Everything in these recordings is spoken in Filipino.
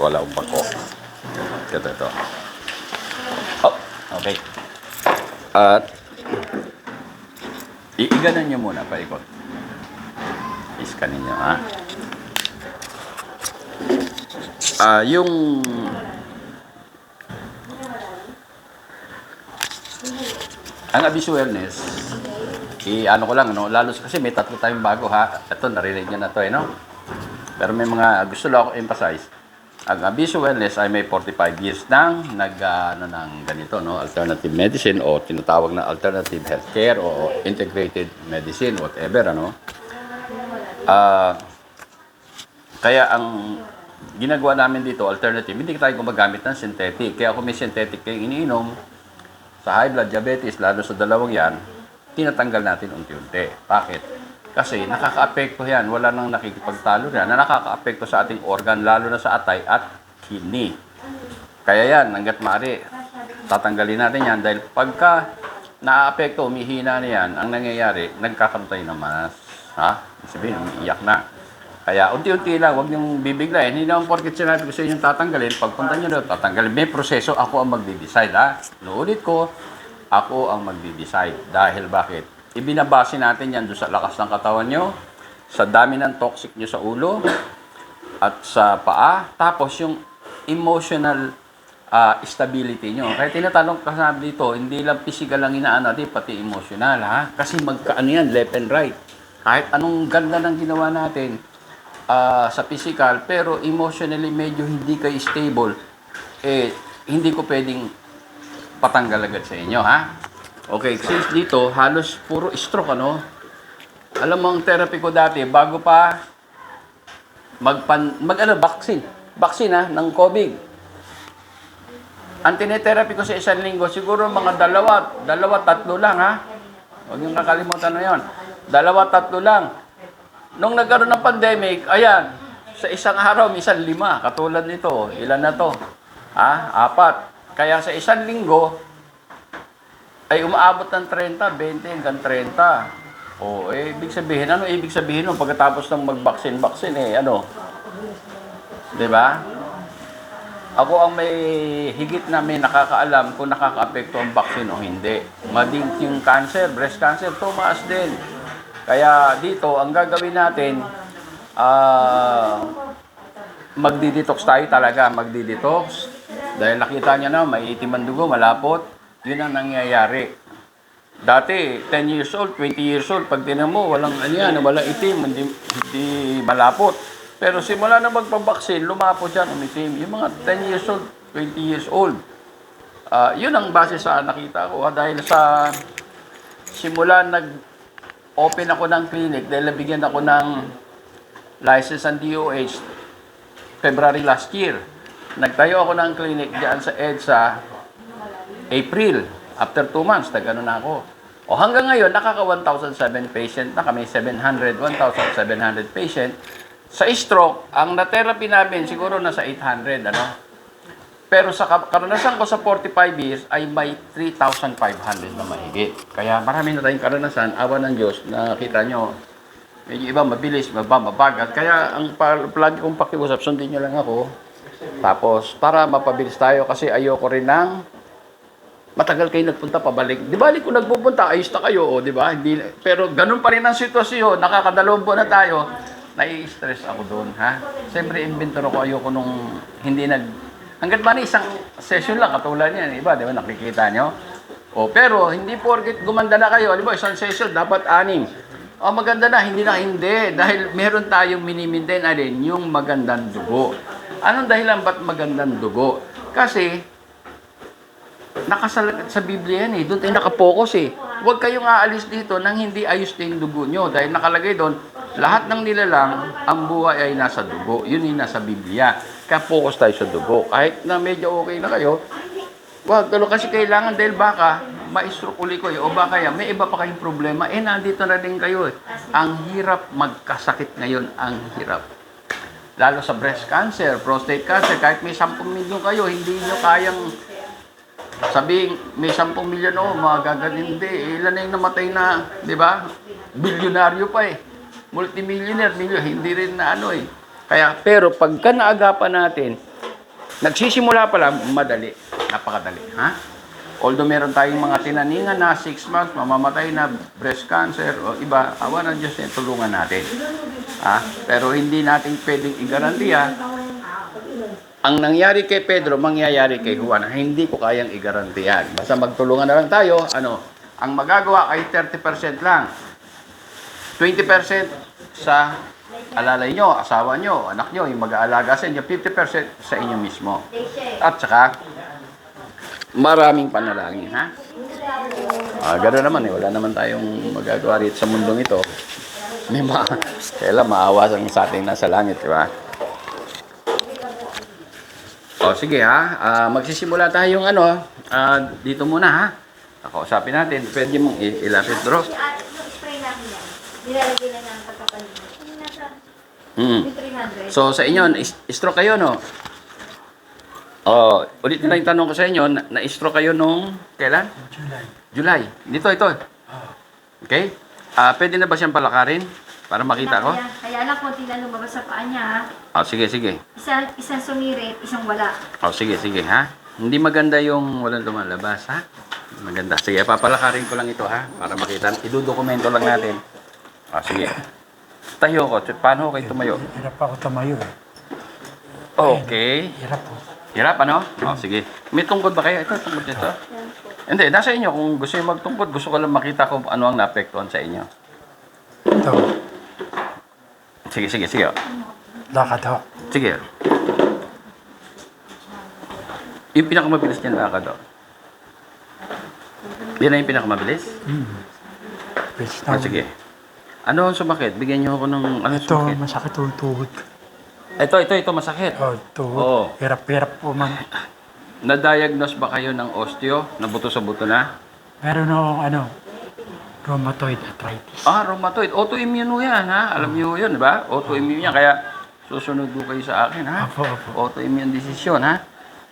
wala akong pako. Ito. Oh, okay. At iganan nyo muna, paikot. Iskanin nyo, ha? Yung ang Abyss Wellness, ano ko lang, no? Lalo kasi may 3 tayong bago, ha? Ito, narinig nyo na to, no? Pero may mga gusto lang ako emphasize. Ang Abyss Wellness ay may 45 years nang ng ganito, no? Alternative medicine o tinatawag na alternative healthcare o integrated medicine, whatever, ano? Kaya ang ginagawa namin dito, alternative, hindi tayo gumagamit ng synthetic. Kaya kung may synthetic kayong iniinom, sa high blood diabetes, lalo sa dalawang yan, tinatanggal natin unti-unti. Bakit? Kasi nakaka-apekto yan. Wala nang nakikipagtalo yan na nakaka-apekto sa ating organ, lalo na sa atay at kidney. Kaya yan, hanggat maaari, tatanggalin natin yan dahil pagka na-apekto, umihina na yan, ang nangyayari, nagkakaroon tayo ng manas. Ha? Sabihin, umiiyak na. Kaya unti-unti lang, huwag niyong bibiglayin. Hindi naman porket sinabi ko sa inyong tatanggalin, pagpunta niyo doon, tatanggalin. May proseso, ako ang magde-decide, ha? Nuulit ko, ako ang magde-decide. Dahil bakit? Ibinabase natin yan doon sa lakas ng katawan nyo, sa dami ng toxic nyo sa ulo, at sa paa, tapos yung emotional stability nyo. Kaya tinatanong ka sabi dito, hindi lang physical lang inaano, pati emotional, ha? Kasi magkaano yan, left and right. Kahit anong ganda ng ginawa natin, sa physical, pero emotionally medyo hindi kayo stable, hindi ko pwedeng patanggal agad sa inyo, ha? Okay, since dito, halos puro stroke, ano? Alam mo, ang therapy ko dati, bago pa vaccine, ha, ng COVID. Ang tinetherapy ko sa isang linggo, siguro mga dalawa, 3 lang, ha? Huwag yung nakalimutan na yun. 2, 3 lang. Nung nagkaroon ng pandemic, ayan, sa isang araw, minsan 5. Katulad nito, ilan na to? 4. Kaya sa isang linggo, ay umaabot ng 30, 20, hanggang 30. Ibig sabihin, ano ibig sabihin nung pagkatapos ng mag-vaccine, ano? Diba? Ako ang may higit na may nakakaalam kung nakaka-apekto ang vaccine o hindi. Mading yung cancer, breast cancer, tumaas din. Kaya dito, ang gagawin natin, magdi-detox tayo talaga, magdi-detox. Dahil nakita niya na, may itim ang dugo, malapot. Yun ang nangyayari. Dati, 10 years old, 20 years old, pag tinan mo, walang itim, hindi malapot. Pero simula na magpabaksin, lumapot yan, umitim. Yung mga 10 years old, 20 years old. Yun ang base sa nakita ko. Dahil sa simula open ako ng clinic dahil nabigyan ako ng license ng DOH February last year. Nagtayo ako ng clinic diyan sa EDSA April. After 2 months, nag-ano na ako. Hanggang ngayon, nakaka 1,007 patient na kami, 1,700 patient. Sa stroke, ang na-therapy namin siguro nasa 800, ano? Pero sa karanasan ko sa 45 years ay may 3,500 na mahigit. Kaya marami na tayong karanasan, awa ng Diyos, nakita nyo, medyo iba mabilis, mabagal. Kaya ang palagi kong pakiusap, sundin nyo lang ako. Tapos, para mapabilis tayo kasi ayoko rin ng matagal kayo nagpunta pabalik. Di ba, kung nagpupunta, ayos na kayo, di ba? Pero ganun pa rin ang sitwasyon, nakakadalawang buwan na tayo, nai-stress ako doon, ha? Siyempre, inventor ko, ayoko nung hindi hanggat ba isang session lang, katulad yan, iba, di ba, nakikita nyo? Pero, hindi porket gumanda na kayo, di ba, isang session, dapat 6. Maganda na, hindi. Dahil meron tayong mini-maintain yung magandang dugo. Anong dahilan ba't magandang dugo? Kasi, nakasalat sa Biblia yan, doon tayo nakapokus, Huwag kayong aalis dito nang hindi ayos na yung dugo nyo. Dahil nakalagay doon, lahat ng nilalang, ang buhay ay nasa dugo. Yun yung nasa Biblia. Kaya focus tayo sa dugo. Kahit na medyo okay na kayo, wag, kasi kailangan dahil baka ma-stroke uli ko o baka may iba pa kayong problema, nandito na din kayo. Ang hirap magkasakit ngayon, ang hirap. Lalo sa breast cancer, prostate cancer, kahit may 10 milyon kayo, hindi nyo kayang sabihin, may 10 milyon magagaling. Hindi, ilan na yung namatay na, di ba? Bilyonaryo pa multimillionaire, hindi rin na Kaya, pero pagka naagapan natin, Nagsisimula pala, madali. Napakadali. Ha? Although meron tayong mga tinaningan na 6 months, mamamatay na breast cancer o iba, awa ng Diyos na tulungan natin. Ha? Pero hindi natin pwedeng igarantiya. Ang nangyari kay Pedro, mangyayari kay Juan. Hindi ko kayang igarantiyan. Basta magtulungan na lang tayo. Ang magagawa ay 30% lang. 20% sa alalay nyo, asawa nyo, anak nyo, yung mag-aalaga sa inyo. 50% sa inyo mismo. At saka, maraming panalangin, ha? Gano'n naman eh. Wala naman tayong magagawa rito sa mundong ito. Kailan maawa sa ating nasa langit, di ba? O, sige ha. Magsisimula tayong dito muna ha. Kausapin natin. Pwede mong ilapit, bro. Yung spray namin yan. Nilalagay na ng pagkapalitan. Yung nasa, Mm. yung 300. So, sa inyo, stroke kayo, no? Ulit na lang yung tanong ko sa inyo, na-stroke kayo nung kailan? July. Dito, ito. Okay? Pwede na ba siyang palakarin? Para makita ko? Kaya lang, konti lang lumabas sa paa niya. ha? Sige, sige. Isang sumirit, isang wala. Sige, sige, ha? Hindi maganda yung walang lumalabas, ha? Maganda. Sige, papalakarin ko lang ito, ha? Para makita. Idudokumento lang natin. Sige. Tayo ko. Paano kayo tumayo? Hirap ako tumayo eh. Okay. Hirap po. Hirap, ano? Sige. May tungkod ba kayo? Ito, tungkod nito. Hindi, nasa inyo. Kung gusto nyo magtungkod, gusto ko lang makita kung ano ang naapektuhan sa inyo. Ito, Sige, sige, sige. lakad ho. Sige. Yung pinakamabilis niyan, lakad, oh. Yan na yung pinakamabilis? Bitch na. Sige. Ano ang sumakit? Bigyan niyo ako ng ano Ito, sumakit? masakit yung tuhod. Ito, masakit. Tuhod. Oo. Hirap po man. Na-diagnose ba kayo ng osteo? Nabuto sa buto na? Meron akong rheumatoid arthritis. Rheumatoid. Autoimmune ho yan, ha? Alam niyo yun, di ba? Autoimmune yan. Kaya susunod ho kayo sa akin, ha? Opo. Autoimmune decision, ha?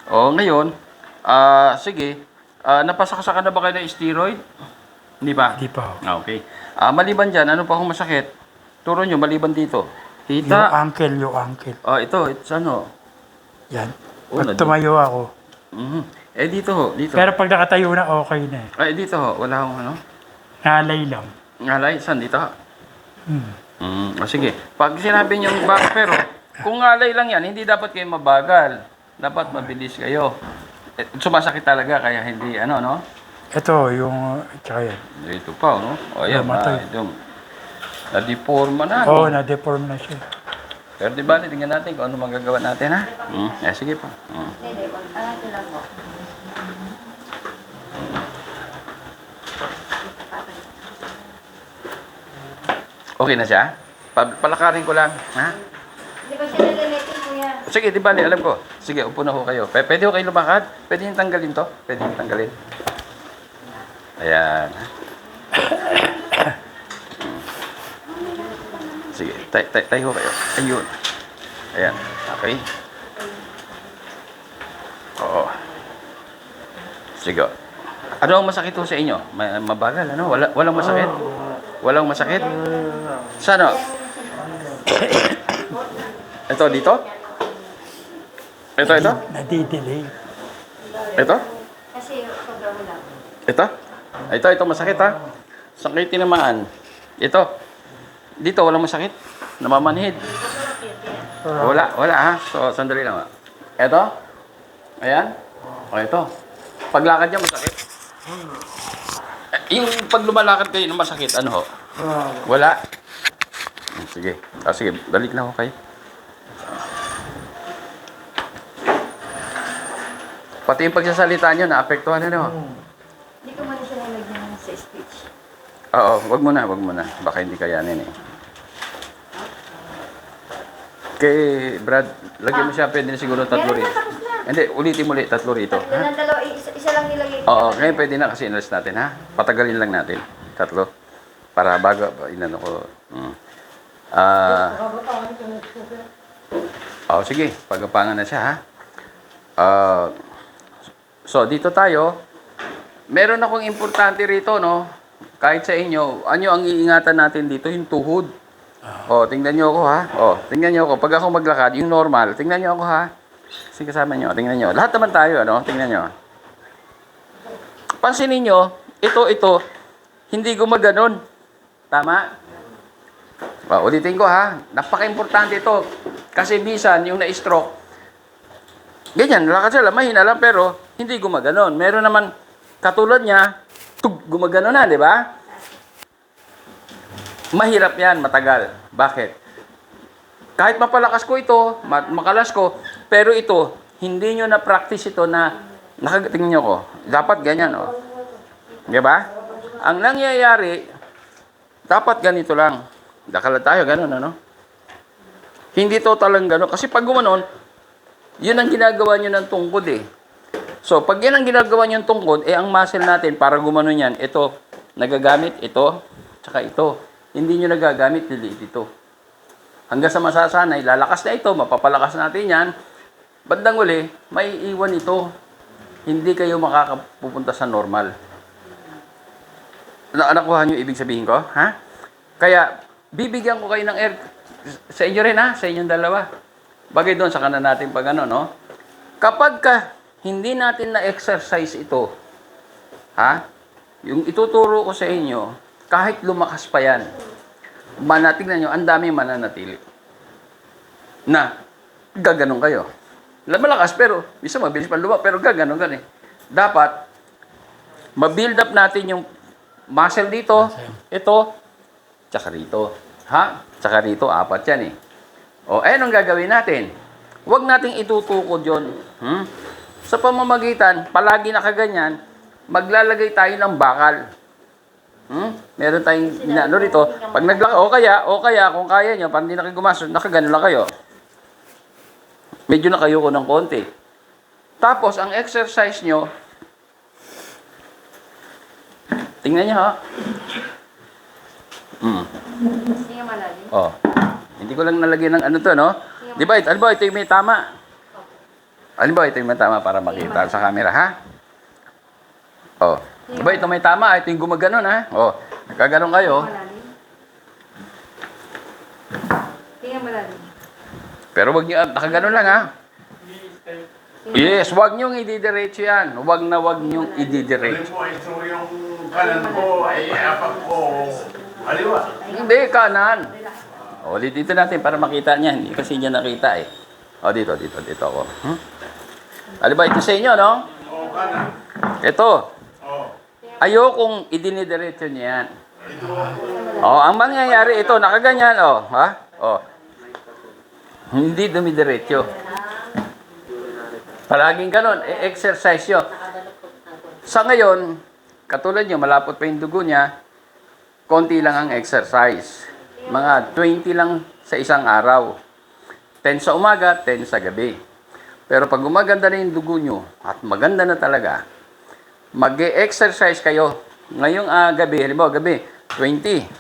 Ngayon, sige. Napasaksakan na ba kayo ng steroid? Hindi pa? Hindi pa ho. Okay. Maliban dyan, ano pa kung masakit? Turo nyo, maliban dito. Yung Hita. ankle. Ito ano? Yan. Oh, Pag tumayo ako. Dito ho, dito. Pero pag nakatayo na, okay na eh. Dito ho, wala akong ano? Nalay lang. Ngalay, saan? Dito ho? Hmm. Sige. Pag sinabi nyo pero kung ngalay lang yan, hindi dapat kayo mabagal. Dapat mabilis kayo. Sumasakit talaga, kaya hindi, no? Ito, yung, tsaka yan. Dito pa, no? Ayan, Rheumatoid. na-deforma na. Oo, na-deform na siya. Pero di ba, tingnan natin kung ano magagawa natin, ha? Sige po. Hindi, ito lang po. Okay na siya? Palakarin ko lang, ha? Hindi ba siya nalilitin, kuya? Sige, di ba, alam ko. Sige, upo na ho kayo. Pwede ho kayo lumakad? Pwede yung tanggalin to? Pwede yung tanggalin. Ayan. Sige, tayo kayo. Ayun. Ayan. Okay. Oo. Sige. Ano ang masakit ho sa inyo? Mabagal, ano? Walang masakit? Walang masakit? Saan o? Ito, dito? Ito? Nadidelay. Ito? Kasi sobrang wala. Ito, masakit ha. Saan kayo tinamaan? Ito. Dito, walang masakit. Namamanhid. Wala ha. So, sandali lang ha. Ito. Ayan. Ito. Paglakad niya, masakit. Yung pag lumalakad kayo ng masakit, ano ho? Wala. Sige. Sige, balik na ho kayo. Pati yung pagsasalita nyo, naapektuhan na, no? Hindi ko man siya nalagyan sa speech. Oo, wag mo na. Baka hindi kayanin eh. Kay Brad, lagyan mo siya, pwede na siguro tatlo Meron rito. na, tapos na. Hindi, ulitin mo ulit, tatlo rito. Tatlo ng dalawa, isa lang nilagay. Oo, ngayon pwede na kasi inalis natin, ha? Patagalin lang natin. Tatlo. Para bago, inano ko. Sige, pagapangan na siya, ha? So, dito tayo. Meron akong importante rito, no? Kahit sa inyo, ano ang iingatan natin dito? Yung tuhod. Tingnan nyo ako, ha? Tingnan nyo ako. Pag ako maglakad, yung normal, tingnan nyo ako, ha? Sige, kasama nyo. Tingnan nyo. Lahat naman tayo, ano? Tingnan nyo. Pansinin nyo, ito, hindi gumaganon. Tama? Ulitin ko ha. Napaka-importante ito. Kasi bisan, yung na-stroke, ganyan, lakas sila, mahina lang, pero hindi gumaganon. Meron naman, katulad niya, gumaganon na, di ba? Mahirap yan, matagal. Bakit? Kahit mapalakas ko ito, makalas ko, pero ito, hindi nyo na-practice ito na, tingnan nyo ko, dapat ganyan, oh. Di ba? Ang nangyayari, dapat ganito lang. Dakala tayo, ganun, ano? Hindi totalang ganun. Kasi pag gumanon, yun ang ginagawa nyo ng tungkod, eh. So, pag yan ang ginagawa nyo ng tungkod, ang muscle natin, para gumanon yan, ito, nagagamit, ito, tsaka ito. Hindi nyo nagagamit, delete ito. Hanggang sa masasanay, lalakas na ito, mapapalakas natin yan. Bandang uli, may iwan ito. Hindi kayo makakapupunta sa normal. Nakuha nyo ibig sabihin ko? Ha? Kaya, bibigyan ko kayo ng air. Sa inyo rin ha, sa inyong dalawa. Bagay doon sa kanan natin pag ano, no? Kapag hindi natin na-exercise ito, ha? Yung ituturo ko sa inyo, kahit lumakas pa yan, tignan nyo, ang dami mananatili. Na, gaganon kayo. Malakas, pero, bisa mabilis pa lumak, pero gaganon ka eh. Dapat, ma-build up natin yung muscle dito, ito, tsaka rito. Ha? Tsaka rito, 4 yan eh. Anong gagawin natin? Huwag nating itutukod yun. Sa pamamagitan, palagi nakaganyan, maglalagay tayo ng bakal. Meron tayong ano rito. Pag o kaya, kung kaya nyo, pag hindi na kayo gumastos, nakagano lang kayo. Medyo na kayo ko ng konti. Tapos, ang exercise nyo, tingnan nyo ha. Sige malalim. Hindi ko lang nalagyan ng ano to, no? Di ba, ito yung may tama. Ito yung may tama para makita sa camera, ha? Di ba, ito may tama, ito yung gumaganon, ha? Nagkaganon kayo. Malalim. Sige malalim. Pero wag nyo, nakaganon lang, ha? Yes, wag nyo ididiretso yan. Wag nyo ididiretso. Ito yung kanan ko, ay apak ko. Aliwa. Hindi, kanan. Ulit dito natin para makita niya. Hindi kasi niya nakita eh. Dito ako. Ito sa inyo, no? Oo, kanan. Ito. Oo. Ayokong idinidiretso niya yan. Ito. Ang mangyayari ito, nakaganyan, ha? Hindi dumidiretso. Palaging ganon, exercise yun. Sa ngayon, katulad nyo, malapot pa yung dugo niya, konti lang ang exercise. Mga 20 lang sa isang araw. 10 sa umaga, 10 sa gabi. Pero pag gumaganda na yung dugo nyo, at maganda na talaga, mag-exercise kayo. Ngayong gabi, halimbawa gabi, 20.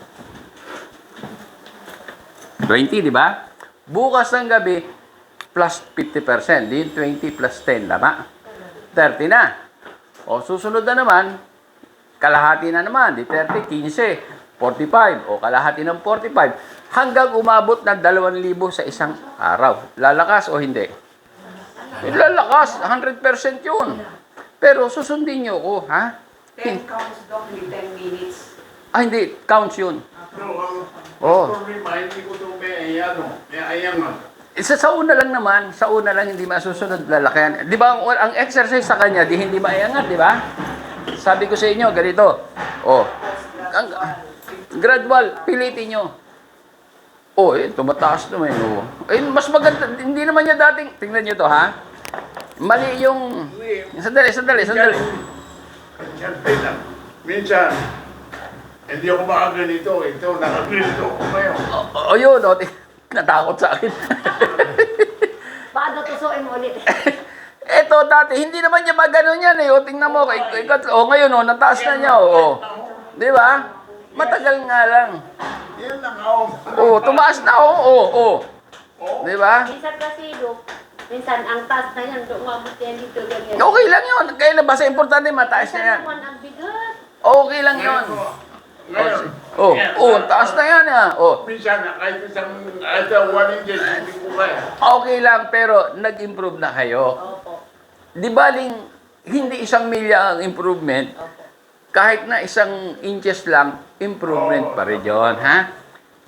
20, di ba? Bukas ng gabi, plus 50%. Di 20 plus 10, tama? 30 na. Susunod na naman, kalahati na naman. Di 30, 15. 45 kalahati ng 45 hanggang umabot ng 2,000 sa isang araw. Lalakas o hindi? Lalakas, 100% yun. Pero susundin nyo ko, ha? 10 counts daw, 10 minutes. Hindi, counts yun. For me, hindi ko ito may ayan. Sa una lang naman, hindi masusunod, lalakayan. Di ba, ang exercise sa kanya, hindi maiangat, di ba? Sabi ko sa inyo, ganito. Gradual, pilitin nyo. Tumataas naman yun. Mas maganda, hindi naman niya dating, tingnan nyo to ha. Mali yung, sandali. Siyempre lang. Minsan, hindi ako makaganito. Ito, nakaganito ako ngayon. Yun, natakot sa akin. Baka natusuin mo ulit. Eto, dati, hindi naman niya maganon yan eh. Tingnan mo, ngayon, nataas na niya, Di ba? Matagal nga lang. Yan lang ako. Tumaas na, Di ba? Minsan kasi, minsan ang taas na yan, umabot yan dito, ganyan. Okay lang yun. Kaya basta importante, mataas na yan. Minsan naman ang bigat. Okay lang yun. Ngayon, Oh, ang taas na yan ah. Oh, Minsan, kahit isang 1 inches, hindi ko kaya. okay lang, pero nag-improve na kayo. Opo. Di baling, hindi 1 milya ang improvement, kahit na 1 inches lang, improvement pa rin yun, ha?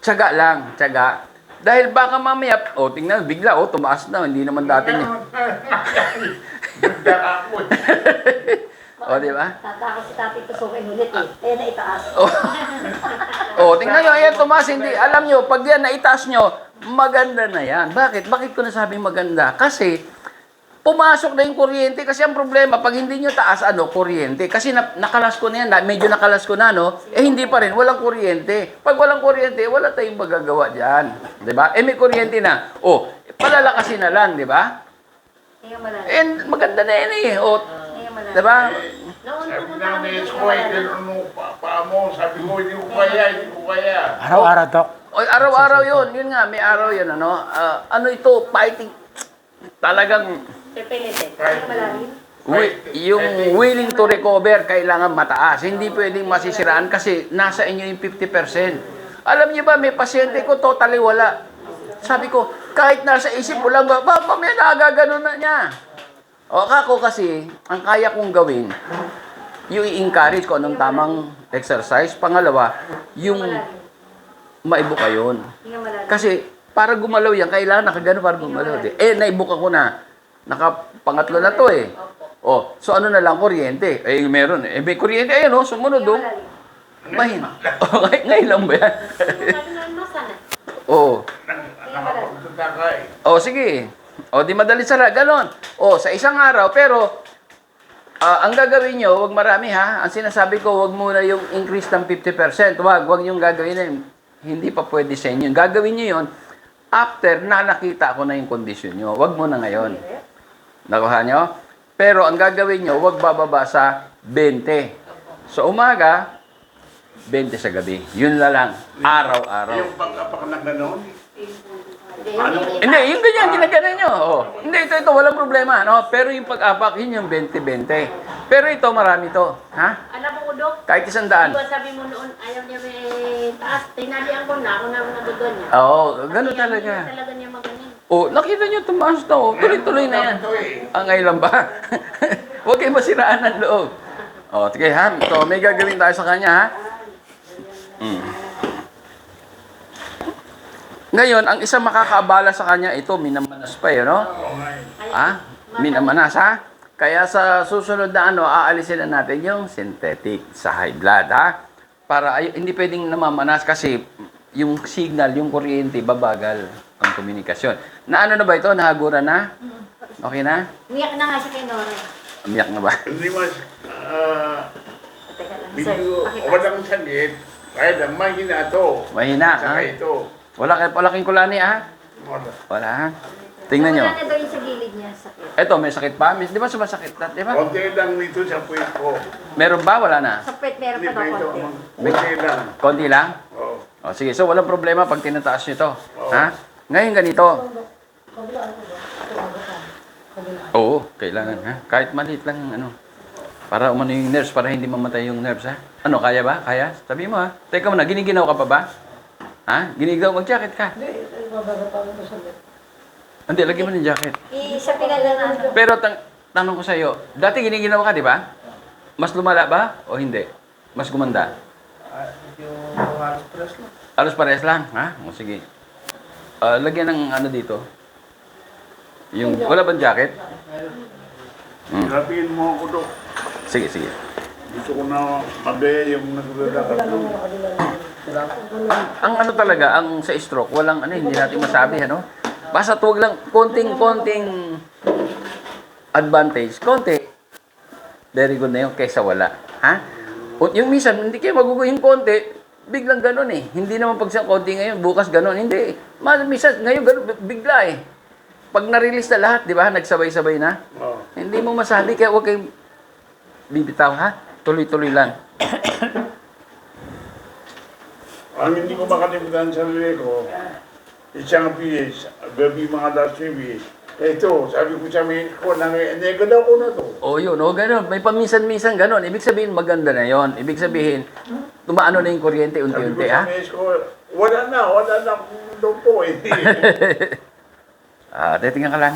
Tiyaga lang, tiyaga. Dahil baka mamaya, tingnan, bigla, tumaas na, hindi naman dati niya. Ganda ako. Di ba? Tatakot si Tati tusukin ulit eh. Kaya na itaas. Tingnan nyo, ayan, tumaas, hindi. Alam nyo, pag yan naitaas nyo, maganda na yan. Bakit? Bakit ko nasabing maganda? Kasi, pumasok na yung kuryente. Kasi ang problema, pag hindi nyo taas, kuryente. Kasi nakalas ko na yan, medyo nakalas ko na, hindi pa rin, walang kuryente. Pag walang kuryente, wala tayong magagawa dyan. Diba? May kuryente na. Palalakasin na lang, diba? Kaya malalim. And maganda na yan eh. Kaya malalim. Diba? Noon Sabi pumunta na kami may dito skoy, malalim. ganun paa mo. Sabi ko, hindi ko kaya. Araw-araw to. Araw-araw yun. Yun nga, may araw yun, ano ito, fighting. Talagang, Pipilitin. Kaya malalim. yung willing to recover, kailangan mataas. Hindi pwedeng masisiraan kasi nasa inyo yung 50%. Alam niyo ba, may pasyente ko, totally wala. Sabi ko, kahit nasa isip mo lang ba, mamaya nagaganon na niya. Ako kasi, ang kaya kong gawin, yung i-encourage ko anong tamang exercise. Pangalawa, yung maibuka yun. Kaya malalim. Kasi, para gumalaw yan, kailangan nakagano para gumalaw. Naibuka ko na. Nakapangatlo na to eh. So ano na lang, kuryente. Meron eh. May kuryente, sumunod Kaya Mahin. malalim. Ngayon lang ba yan? Malalim na masana. Nakapagpunta ka eh. Sige. Di madali sara. Ganon. Sa isang araw, pero, ang gagawin nyo, wag marami ha. Ang sinasabi ko, wag muna yung increase ng 50%. Wag yung gagawin na yun. Hindi pa pwede sa inyo. Gagawin nyo yun, after na nakita ko na yung kondisyon nyo. Wag muna ngayon. Nakuha nyo? Pero ang gagawin nyo, wag bababa sa 20. Sa umaga, 20 sa gabi. Yun na lang. Araw-araw. Yung pag-apak na gano'n, Hindi, yung ganyan, ginaganan nyo. Hindi, ito, walang problema. Pero yung pag-apak, yun yung 20-20. Pero ito, marami to. Ha? Alam mo, Dok, Kahit 100. di ba sabi mo noon, ayaw niya may taas. Tinalian ko na, ako na nagugon niya. Ganun talaga. Ayaw talaga niya maganin. Nakita nyo, tumaas na. Tuloy-tuloy na yan. Ngayon lang ba? Huwag kayo masiraan ng loob. Sige ha. So, may gagawin tayo sa kanya ha. Ngayon, ang isang makakaabala sa kanya, ito, minamanas pa minamanas ha. Kaya sa susunod na aalisin na natin yung synthetic sa high blood ha. Para hindi pwedeng namamanas kasi yung signal, yung kuryente, babagal ang komunikasyon. Na na ba ito? Nahagura na? Okay na? Umiyak na nga siya kay Nora. Umiyak na ba? hindi mas, Teka lang, sir. medyo Pakita. walang sakit. Kaya lang, mahina to. Mahina, Saka ha? ito. Walaking kulani, ha? Wala, ha? Tingnan nyo. Wala na daw yung sa gilid niya sakit. Eto, may sakit pa? Di ba sumasakit na? Di ba? Konti lang nito sa puwit ko. Meron ba? Wala na? Sa pet meron Hindi pa pa daw ito. konti. Konti lang. Konti lang? Oo. Sige, so walang problema pag tinataas nyo to. Ha? Ngayon ganito. Oo, kailangan, ha? Kahit maliit lang, para umano yung nerves, para hindi mamatay yung nerves, ha? Kaya ba? Kaya? Sabi mo, ha? Teka muna, giniginaw ka pa ba? Ha? Giniginaw, mag-jacket ka. Hindi, lagyan mo ng jacket. Sa pinala na. Pero tanong ko sa iyo, dati giniginaw ka, di ba? Mas lumala ba o hindi? Mas gumanda? Halos parehas lang, ha? Sige. Lagyan ng dito. Yung, wala bang jacket? Sabihin mo ako, Dok. Sige. Gusto ko na magaya yung naglalakad ko. Ang talaga, ang sa stroke, walang hindi natin masabi, Basta tuwag lang, konting advantage, konti. Very good na yun, kaysa wala. Ha? Yung minsan, hindi kayo maguguhin konti, biglang ganun eh. Hindi naman pag sa konti ngayon, bukas ganun. Hindi. Minsan, ngayon ganun, bigla eh. Pag na-release na lahat, di ba, nagsabay-sabay na, Oo. hindi mo masabi, kaya huwag kayong bibitaw, ha? Tuloy-tuloy lang. Ang hindi ko makalimutan sa sarili ko, isang PH, gabi mga last PH. Ito, sabi ko sa mga ko, nagadaw ko na to. Yun, ganun. May paminsan-minsan ganun. Ibig sabihin, maganda na yon. Ibig sabihin, tumaano na yung kuryente Sabi ko unti-unti, sa ha? miss ko, wala na akong lumpo eh. Titingnan ka lang.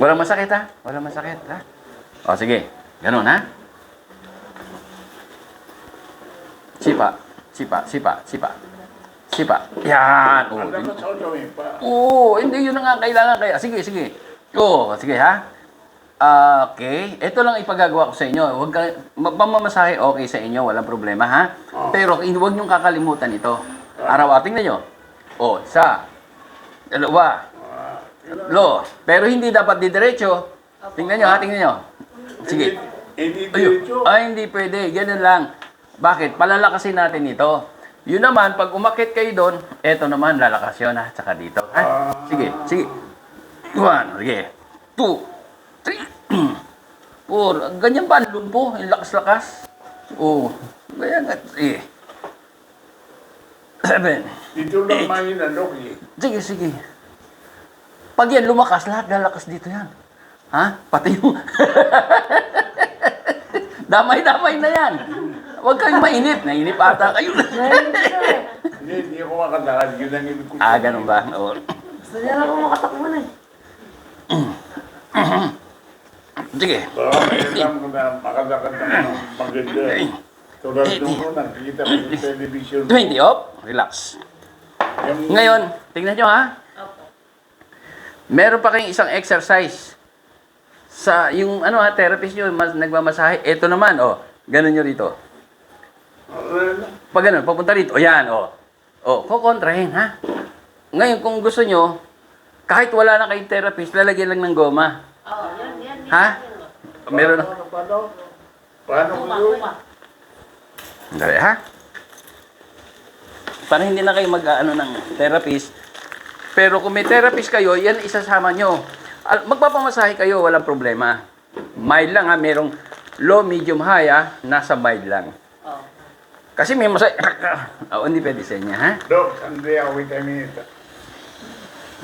Walang masakit, ha? Walang masakit, ha? O, sige. Ganun, ha? Sipa. Sipa, sipa, sipa. Sipa. Yan. O, Ang dapat sa auto eh. Oo, hindi yun na nga kailangan kaya. Sige, sige. Oo, sige ha. Okay, ito lang ipagagawa ko sa inyo. Huwag ka, pamamasahe okay sa inyo, walang problema ha. Pero huwag niyong kakalimutan ito. Araw-araw, tingnan nyo. O, isa, dalawa, lo. Pero hindi dapat didiretso. Tingnan nyo ha, tingnan nyo. Sige. Hindi Ayun. diretso. Ay, hindi pwede. Ganun lang. Bakit? Palalakasin natin ito. Yun naman, pag umakit kayo doon, eto naman, lalakas yun ha, tsaka dito. Ha? Sige, sige. 1, sige. 2, 3, 4. Ganyan ba ang lumpo? Yung lakas-lakas? Oo. Ganyan nga. Sige. 7. Dito lang mahina, Dok eh. Sige, sige. Pag yan lumakas, lahat lalakas dito yan. Ha? Pati yung... Damay-damay na yan. Huwag kayong mainip. Nainip ata kayo. Hindi ako makatakan. Yun ang ibig ko. Ganun ba? Oo. Gusto niya lang ako makatakbo na eh. Sige. Baka may alam ko na makalakad na maganda. Tulad nung nakikita ko sa television. 20 up. Relax. Yung- Ngayon, tingnan nyo ha. Meron pa kayong isang exercise. Sa yung therapist nyo, nagmamasahe. Ito naman, ganun nyo rito. Pag ganun, papunta rito. Ayan, kukontrahin, ha? Ngayon, kung gusto nyo, kahit wala na kayong therapist, lalagyan lang ng goma. Yan. Ha? Meron na. Paano ko yun? Dali, ha? Para hindi na kayo mag-ano ng therapist. Pero kung may therapist kayo, yan isasama nyo. Magpapamasahe kayo, walang problema. Mild lang ha, merong low, medium, high ha, nasa mild lang. Kasi may masahe, hindi pwede sa inyo ha. Dok, Andrea, wait a minute.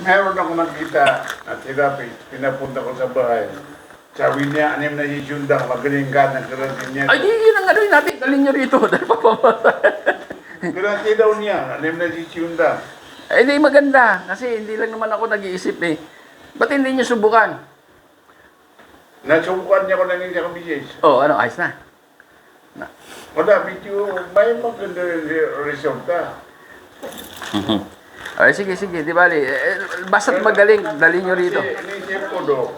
Meron ako nakita na therapist, pinapunta ko sa bahay. Sabi niya, anim na sisundang, magaling ka, nagkarantin niya. Ay, yun ang gano'n natin, dalhin nyo rito, dahil papamasahe. Garanti daw niya, anim na sisundang. Eh, di maganda, kasi hindi lang naman ako nag-iisip eh. Ba't hindi nyo subukan? Nasubukan niya ko ng hindi ako bisis. Ayos na. Wala, medyo may maganda resulta. Ay, sige, di bali. Basta't magaling, dalhin nyo rito. Kasi inisip ko, Dok,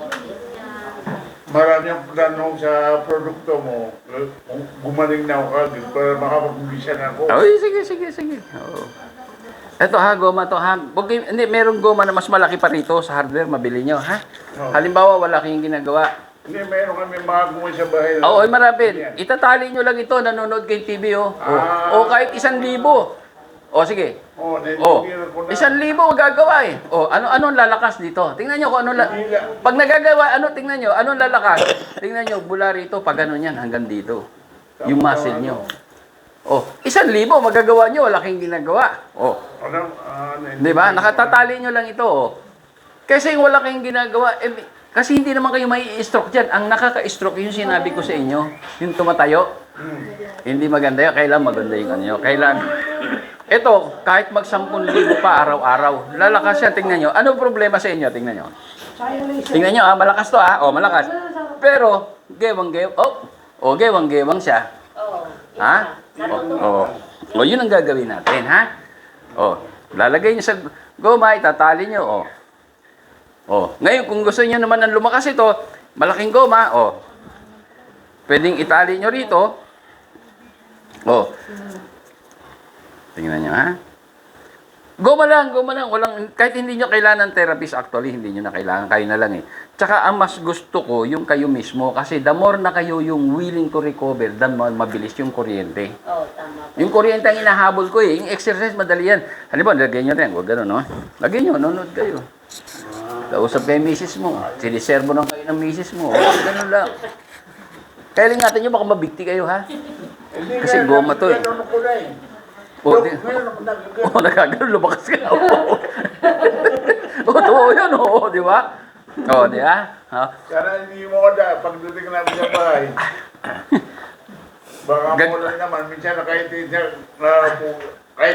marami ang plano sa produkto mo. Kung gumaling na ako agad para makapag-ubisan ako. Ay, sige. Oo. Ito ha, goma to ha. Hindi, merong goma na mas malaki pa rito sa hardware, mabili nyo ha. Halimbawa, wala kayong ginagawa. Hindi, meron kami mga gumawa sa bahay. Oo, ay marami. Itatali nyo lang ito, nanonood kayong TV o kahit 1,000. Sige. Naintindihan ko na. 1,000 magagawa eh. Anong lalakas dito? Tingnan nyo kung pag nagagawa, tingnan nyo, anong lalakas? Tingnan nyo, mula rito, pag ano yan, hanggang dito. Yung muscle nyo. 1,000 magagawa nyo, wala kayong ginagawa. Di ba? Nakatatali nyo lang ito. Kasi wala kayong ginagawa, kasi hindi naman kayo may stroke dyan. Ang nakaka-stroke, yung sinabi ko sa inyo, yung tumatayo. Hindi maganda yun. Kailan maganda yung ano nyo. Kailan, ito, kahit mag 10,000 pa araw-araw, lalakas yan. Tingnan nyo. Ano problema sa inyo? Tingnan nyo. Tingnan nyo, malakas to malakas. Pero, gewang-gewang. Gewang-gewang siya. Ha? Yun ang gagawin natin, ha? Lalagay nyo sa goma, itatali nyo, Ngayon, kung gusto nyo naman ng lumakas ito, malaking goma, pwedeng itali nyo rito. Tingnan nyo, ha? Goma lang. Walang, kahit hindi nyo kailangan ng therapist, actually, hindi nyo na kailangan. Kayo na lang eh. Tsaka, ang mas gusto ko, yung kayo mismo. Kasi the more na kayo yung willing to recover, the more mabilis yung kuryente. Tama. Yung kuryente ang inahabol ko eh. Yung exercise, madali yan. Halimbawa, lagyan nyo rin. Huwag gano'n, no? Lagyan nyo, nanonood kayo. Kausap kayo misis mo. Siniservo ng kayo ng misis mo. Gano'n lang. Kaya lang natin nyo, baka mabikti kayo, ha? Kasi goma to eh. Nagkagano, lumakas ka. Totoo yun, di ba? Di ba? Sana hindi mo ko pagdating namin sa bahay. Baka Gag- mo lang naman, minsan na kahit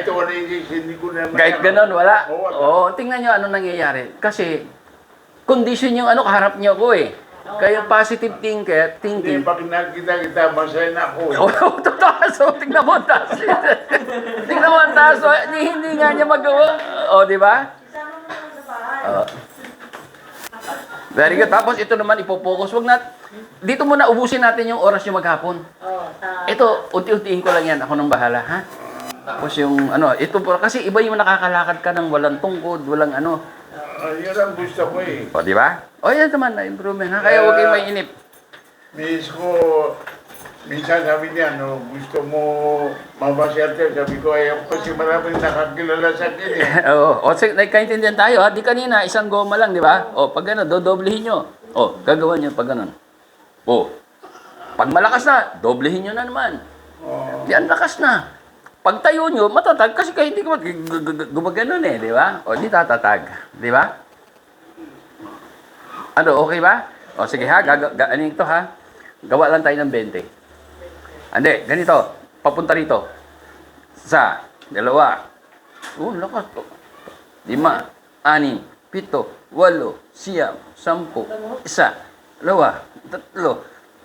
wala yung hindi ko na Kahit ganun, wala. Oo, wala. Oo, tingnan nyo ano nangyayari. Kasi, condition yung ano, kaharap nyo ko eh. Kaya positive Hindi, thinking. pag nakita kita, masaya na ako. Oo, totoo. So, tingnan mo ang taas. Tingnan mo ang taas. So, hindi nga niya magawa. O, di ba? Isama mo naman sa bahay. Oo. Very good. Tapos ito naman ipopokus. Dito muna ubusin natin yung oras yung maghapon. Oh, Ito, unti-untiin ko lang yan. Ako nang bahala, ha? Tapos yung ano, ito po, kasi iba yung nakakalakad ka ng walang tungkod, walang ano. Yun ang gusto ko eh. O, di ba? O, yan naman na improvement, ha? Kaya huwag kayong mainip. Miss ko, minsan sabi niya, no, gusto mo mamasyarte. Sabi ko, ayaw kasi maraming nakakilala sa akin eh. Oo. O, sige, nagkaintindihan tayo, ha? Di kanina, isang goma lang, di ba? O, pag gano'n, dodoblehin nyo. O, gagawa nyo pag gano'n. O, pag malakas na, doblehin nyo na naman. Oh. Di, ang lakas na. Pag tayo nyo, matatag kasi kayo hindi ko gumaganon eh, di ba? O, di tatatag. Di ba? Ano, okay ba? O, sige ha, ano ito ha? Gawa lang tayo ng 20. Hindi, ganito. Papunta rito. Isa, dalawa. Lakas to. 5, 6, 7, 8, 9,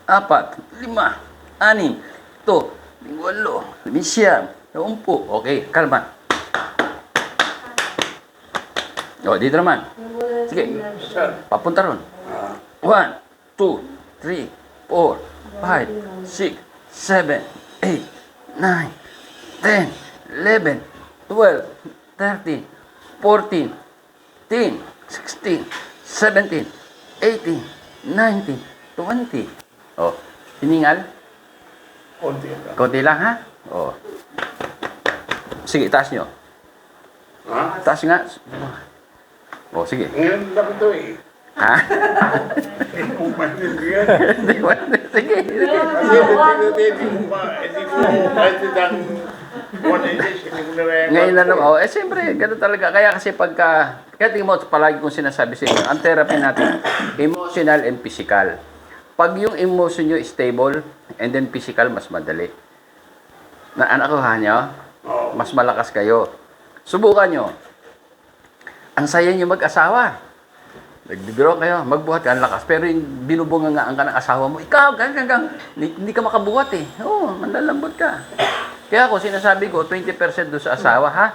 10, 1, 2, 3, 4, 5, 6, 7, 8, 9, 10, 11, 12, 20. Okay, kalma. O, dito naman. Sige, papunta ron. 1, 2, 3, 4, 5, 6, 7, 8, 9, 10, 11, 12, 13, 14, 15, 16, 17, 18, 19, 20. O, hiningal? Konti lang. Konti lang, ha? O. Sige, taas nyo. Ha? Taas nga. O, sige. Ngayon lang ito eh. Ha? Hindi ko maintindihan. Hindi mo. Sige. Kasi hindi ko maintindihan. Hindi ko na rin. Ngayon na naman. Oh, siyempre, ganun talaga. Kaya kasi pagka, kaya tingin mo, palagi kong sinasabi sa inyo, ang therapy natin, emotional and physical. Pag yung emotion nyo is stable, and then physical, mas madali. Anak ko ha nyo, mas malakas kayo. Subukan nyo. Ang saya nyo mag-asawa. Nagbibiro kayo, magbuhat ka, ang lakas. Pero yung binubungangaan ka ng asawa mo, ikaw, hindi ka makabuhat eh. Oo, manlalambot ka. Kaya ako, sinasabi ko, 20% doon sa asawa, ha?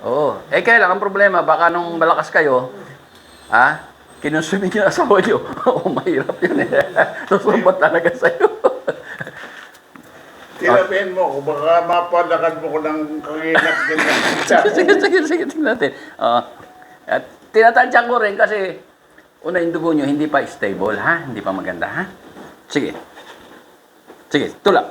Oo. Kaya lang, ang problema, baka nung malakas kayo, ha? Kinonsumin yung asawa nyo. Oo, mahirap yun eh. Susumbat talaga sa'yo. Tirapihin mo ko, baka mapalakad mo ko ng kanginak din. Sige, tingnan natin. At tinatansya ko rin kasi una yung dugo nyo hindi pa stable, ha? Hindi pa maganda, ha? Sige. Sige, tulak.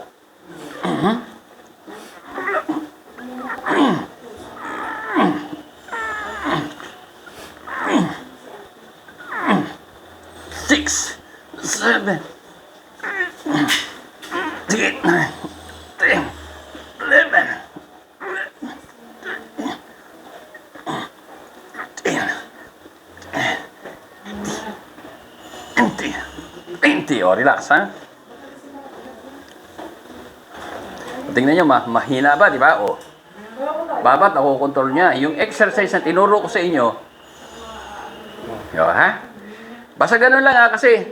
Six, 7, 8, 9, 10, 11, 20. O, relax, ha? Tingnan nyo, mahina ba, di ba? O, babat, nakukontrol niya. Yung exercise na tinuro ko sa inyo, yo, ha? Basta ganun lang, ha? Kasi,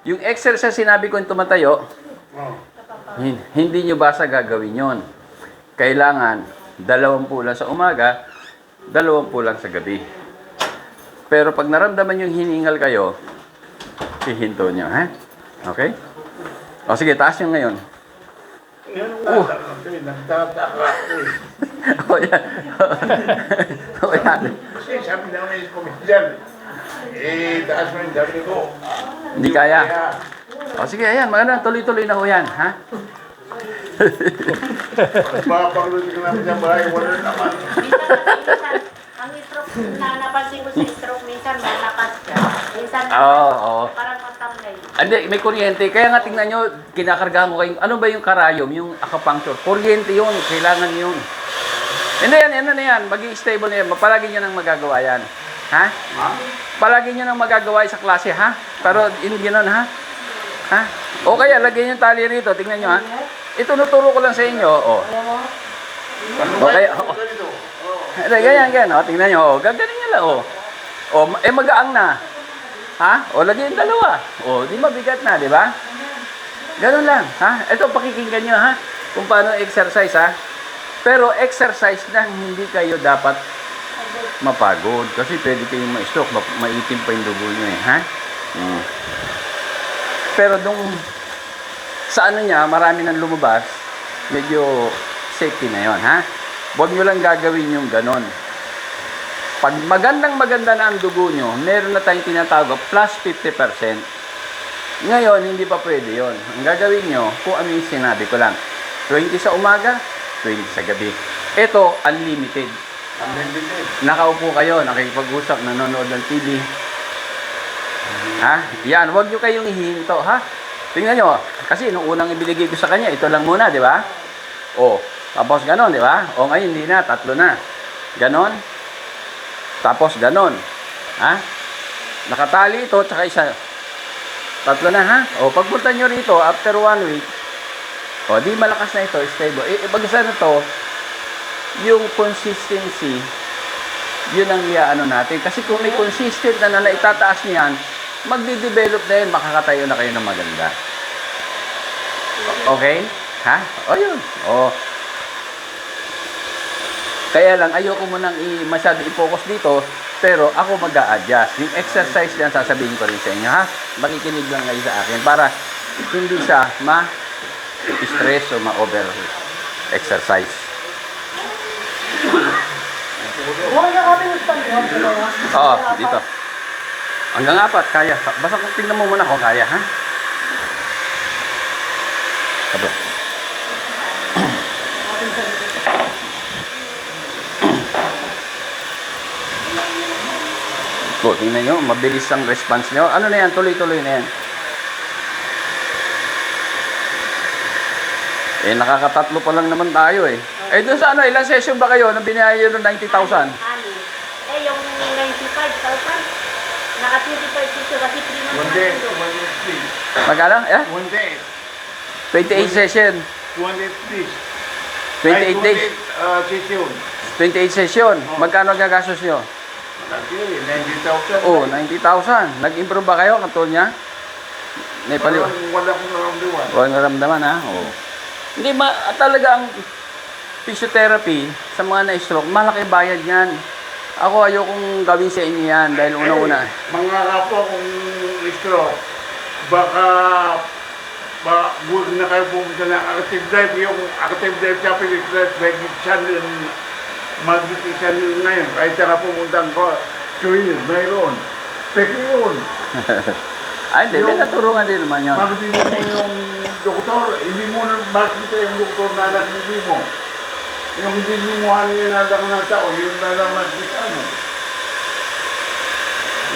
yung exercise sinabi ko yung tumatayo, hindi nyo basta gagawin yon. Kailangan, 20 lang sa umaga, 20 lang sa gabi. Pero pag naramdaman yung hiningal kayo, hihinto nyo, ha? Okay? O sige, taas nyo ngayon. Yan nga lang ito eh, nagtataka ako eh. O yan. O yan. Kasi sabi namin yung komedyan, taas mo yung sabi ko. Hindi kaya. O sige, ayan, maganda, tuloy-tuloy na ho yan, ha? Mapapaglutin ko namin sa bahay, wala naman. minsan, ang stroke na napansin ko sa stroke, minsan malakas ka. Minsan, Oo. parang matamlay. Hindi, may kuryente. Kaya nga tingnan nyo, kinakargahan ko kayo. Ano ba yung karayom, yung acupuncture? Kuryente yun, kailangan yun. Hindi yan, ano na yan, maging stable na yan. Palagi nyo nang magagawa yan. Ha? Palagi nyo nang magagawa sa klase, ha? Pero, gano'n, ha? Ha? O kaya, lagyan yung tali rito, tingnan nyo, ha? Itunuturo ko lang sa inyo, oh. Okay, oh. Hindi, ganyan. O, tingnan nyo. O, gagaling nyo lang. O, magaang na. Ha? O, lagyan yung dalawa. O, di mabigat na, di ba? Ganun lang. Ha? Ito, pakikinggan nyo, ha? Kung paano exercise, ha? Pero exercise na hindi kayo dapat mapagod. Kasi pwede kayong ma-stroke. Maitim pa yung dugo nyo, eh. Ha? Pero sa ano niya, marami nang lumabas, medyo safety na yon, ha? Huwag nyo lang gagawin yung ganon. Pag maganda na ang dugo nyo, meron na tayong tinatawag plus 50%. Ngayon, hindi pa pwede yon. Ang gagawin nyo, kung ano yung sinabi ko lang. 20 sa umaga, 20 sa gabi. Ito, unlimited. Nakaupo kayo, nakikipag-usap, nanonood ng TV. Ha? Yan, huwag nyo kayong hihinto, ha? Tingnan nyo, kasi nung unang ibinigay ko sa kanya, ito lang muna, di ba? O, tapos ganon, di ba? O ngayon, hindi na, 3 na. Ganon. Tapos ganon. Ha? Nakatali ito, tsaka isa. 3 na, ha? O, pagpunta nyo rito, after 1 week, o, di malakas na ito, stable. Pag-isa na to, yung consistency, yun ang iaano natin. Kasi kung may consistent na itataas niyan, magde-develop na yun, makakatayo na kayo ng maganda. Okay? Ha? O yun. O. Kaya lang, ayoko mo nang masyado i-focus dito, pero ako mag-a-adjust. Yung exercise yan, sasabihin ko rin sa inyo, ha? Makikinig lang kayo sa akin para hindi siya ma-stress o ma-over-exercise. Oo, dito. Hanggang 4, kaya. Basta kung tingnan mo muna kung kaya, ha? Sabi. O, tingnan nyo, mabilis ang response nyo. Ano na yan? Tuloy-tuloy na yan. Nakakatatlo pa lang naman tayo, eh. Doon sa ilang session ba kayo nang binayad ng 90,000? Yung 95,000. Naka-25 session kasi 3 months One na day, ito. 180. Magkano? One day, 28 session. 280. 28 days. Session. 28 session. Magkano ang gagastos nyo? Actually, 90,000. Oh, 90,000. Nag-improve ba kayo katulad niya? May paliw. Wala akong naramdaman. Huwag naramdaman, ha? Oo. Hindi, talaga ang physiotherapy sa mga na-stroke, malaki bayad yan. Ako ayokong gawin sa inyo yan dahil una-una. Mga kapwa kong stroke, baka huwag na kayo pumunta ng active drive. Yung active drive sa Pilipinas, mag-isan ngayon. Kahit na pumunta ko, yun, mayroon. Peki yun. Ay, hindi. May naturungan din naman yun. Makikita mo yung doktor, hindi mo na makikita yung doktor na nakikita mo. Yung hindi mo yung nalang na tao, yung nalang nakikita mo.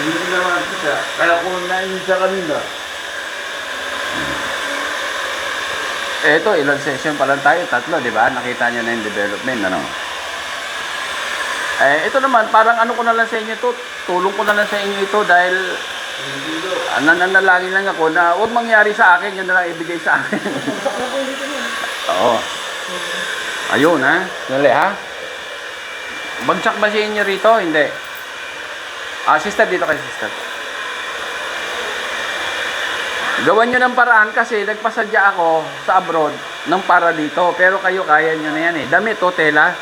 Hindi mo na makikita. Kaya kung nainin sa kanila, Ito, ilang session pa lang tayo? 3, di ba? Nakita nyo na yung development, ano? Ito naman, parang ano ko na lang sa inyo to, tulong ko na lang sa inyo ito dahil nananalangin lang ako na huwag mangyari sa akin, yun na lang ibigay sa akin. Oo. Ayun, ha? Dali, ha? Bagsak ba sa inyo rito? Hindi. Sister, dito kayo, sister. Gawan nyo ng paraan kasi nagpasadya ako sa abroad ng para dito. Pero kayo, kaya nyo na yan, eh. Damit, tela.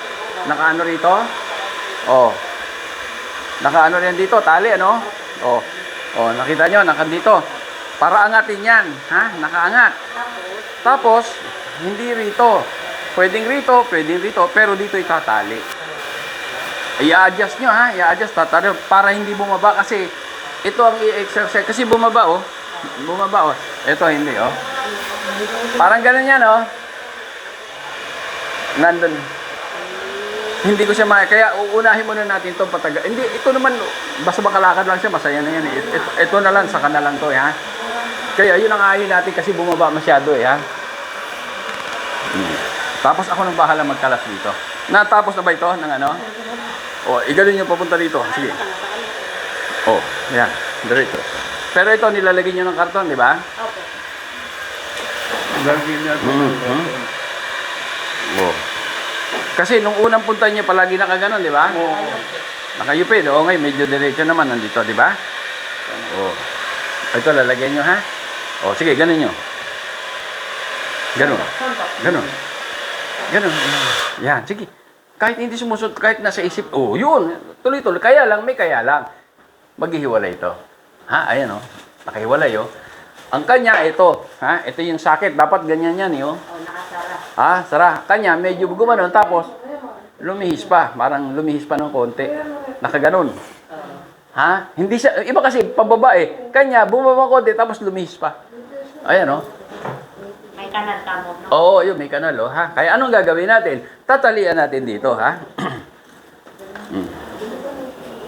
Nakaano rito? Oh. Nakaano rin dito, tali, ano? Oh. Oh, nakita nyo, nakandito. Para angatin yan, ha? Nakaangat. Tapos, hindi rito. Pwedeng rito, pero dito itatali. I-adjust nyo, ha? I-adjust, tatali. Para hindi bumaba kasi ito ang i-exercise. Kasi bumaba, oh. Bumaba, oh. Ito, hindi, oh. Parang ganun yan, oh. Nandun. Hindi ko siya kaya uunahin muna natin itong pataga. Hindi, ito naman, basta makalakad lang siya, masaya na yan, eh. Ito na lang, saka na lang to, eh, ha? Kaya yun ang ayaw natin kasi bumaba masyado, eh, ha? Tapos ako nang bahala magkalas dito. Natapos na ba ito ng ano? O, igaling nyo papunta dito. Sige. O, yan. Diretso. Pero ito, nilalagay nyo ng karton, di ba? Opo. Lagi natin. Oh. Kasi nung unang punta niyo palagi nakaganon, di ba? Oo. Nakayupid. Oo, ngayon medyo diretso naman nandito, di ba? Oh. Ito, lalagyan nyo, ha? Oh, sige, ganun nyo. Ganun. Ganun. Ganun. Yan, sige. Kahit hindi sumusunod, kahit nasa isip, oh, yun. Tuloy-tuloy. Kaya lang, may kaya lang. Maghihiwalay ito. Ha? Ayan, oh. Nakahiwalay, oh. Ang kanya, ito. Ha? Ito yung sakit. Dapat ganyan yan, oh. Oh, nakasara. Ha? Sara. Kanya, medyo gumanon. Tapos, lumihis pa. Parang lumihis pa ng konti. Nakaganon. Ha? Hindi siya, iba kasi, pababa eh. Kanya, bumaba konti, tapos lumihis pa. Ayan, oh. May kanal ka mo, no? Oo, yun, may kanal, oh, ha? Kaya anong gagawin natin? Tatalian natin dito, ha?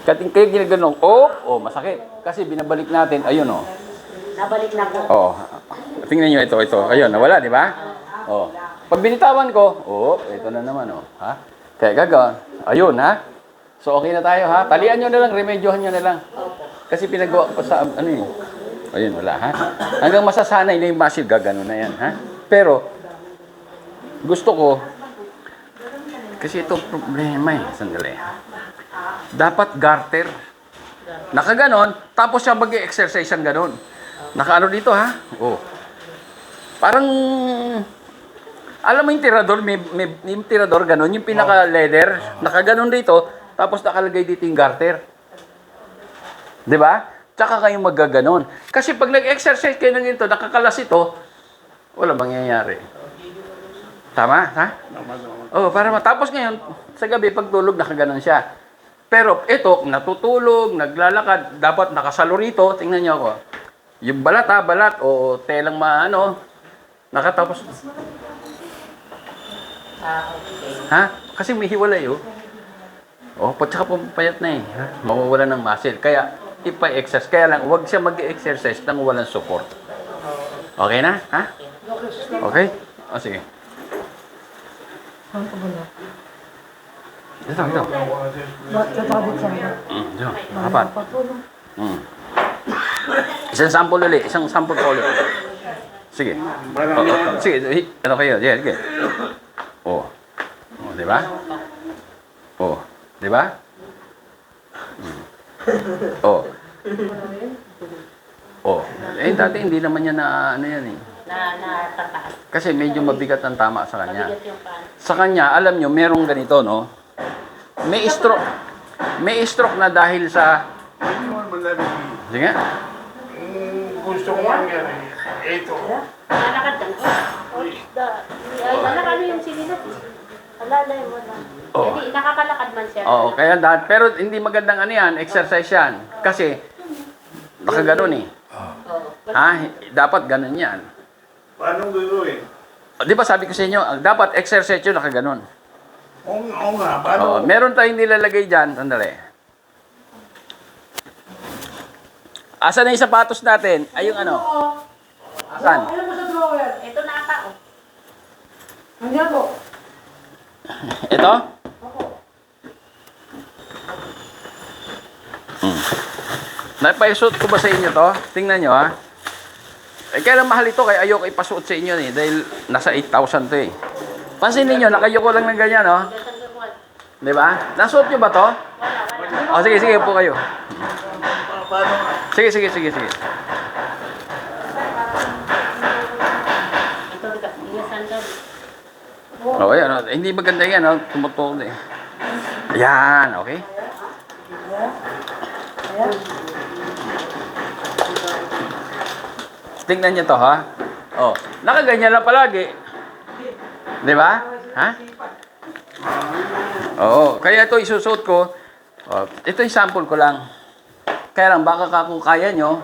Kating kayo ginaganon, oh, masakit. Kasi binabalik natin, ayun, oh. Nabalik na ko. Oh, tingnan nyo ito. Ayun, nawala, di ba? Oh. Pag binitawan ko, oh, ito na naman, oh. Ha? Kaya gagawin. Ayun, ha? So, okay na tayo, ha? Talian nyo na lang, remedyohan nyo na lang. Kasi pinagawa ko sa, ano yun. Ayun, wala, ha? Hanggang masasanay na yung muscle, gagano na yan, ha? Pero, gusto ko, kasi ito problema eh. Sandali. Dapat garter. Nakaganon, tapos siya mag-exercise ang ganon. Nakaano dito, ha? Oh. Parang, alam mo yung tirador, may yung tirador ganon, yung pinaka-leather, nakaganon dito, tapos nakalagay dito yung garter. Di ba? Tsaka kayong maggaganon. Kasi pag nag-exercise kayo ng ito, nakakalas ito, wala mangyayari. Tama? Ha? Oh, para matapos ngayon, sa gabi, pagtulog, nakaganon siya. Pero ito, natutulog, naglalakad, dapat nakasalo rito, tingnan niyo ako. Yung balat ha, balat, o telang maano, nakatapos. Okay. Ha? Kasi may hiwalay, oh. Oh, tsaka pumapayat na eh. Ha? Mawawala ng muscle. Kaya, ipa-exercise. Kaya lang, huwag siya mag-exercise nang walang support. Okay na? Ha? Okay? O, sige. Ito, ito. Ito, apat. Isang sample ulit. Isang sample pa ulit. Sige. Sige, ano kayo? Sige. Oh. Oh, di ba? Oh. Di ba? Oh. Oh. Eh, dati hindi naman niya na, ano yan eh. Natataas. Kasi medyo mabigat ang tama sa kanya. Mabigat yung paan. Sa kanya, alam nyo, merong ganito, no? May stroke. May stroke na dahil sa... Sige nga. Gusto ko mangyari. Ito. Nalakad lang. Alak ano yung sinilat? Alalay mo lang. Oo. Hindi, nakakalakad man siya. Oo, kaya dahil... Pero hindi magandang ano yan, exercise yan. Kasi, nakaganon eh. Oo. Ha? Dapat ganun yan. Paano gagawin? Di ba sabi ko sa inyo, dapat exercise yun nakaganon. Oo nga, Oo, paano? meron tayong nilalagay dyan. Sandali. Asan na yung sapatos natin? Ay, yung ano? Asan? Ano mo sa drawer? Ito na ata, oh. Nandiyan po. Ito? Napaisuot ko ba sa inyo to? Tingnan nyo, ha? Eh, kaya lang mahal ito, kaya ayoko ipasuot sa inyo, eh. Dahil nasa 8,000 to, eh. Pansinin nyo, nakayoko lang ng ganyan, oh. Di ba? Nasuot nyo ba to? O, sige, sige po kayo. Sige. Ito, yung sandal. O, ayan, oh. Hindi maganda yan, oh. Tumutulog, eh. Ayan, okay? Tingnan nyo to, ha? Oh, nakaganyan lang palagi. Di ba? Ha? Oo, kaya ito isusuot ko. Oh, ito yung sample ko lang. Kaya lang, baka kung kaya nyo.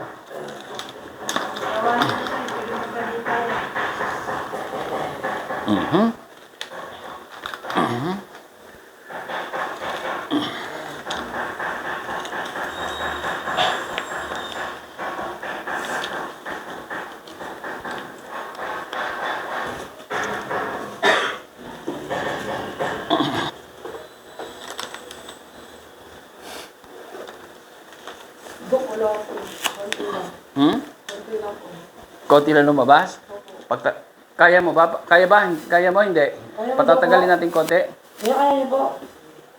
Wala po. Konti lang. Hmm? Konti lang po. Konti lang lumabas? Pagta Kaya mo ba? Kaya ba? Kaya mo? Hindi. Patatagalin natin konti. Kaya niyo po.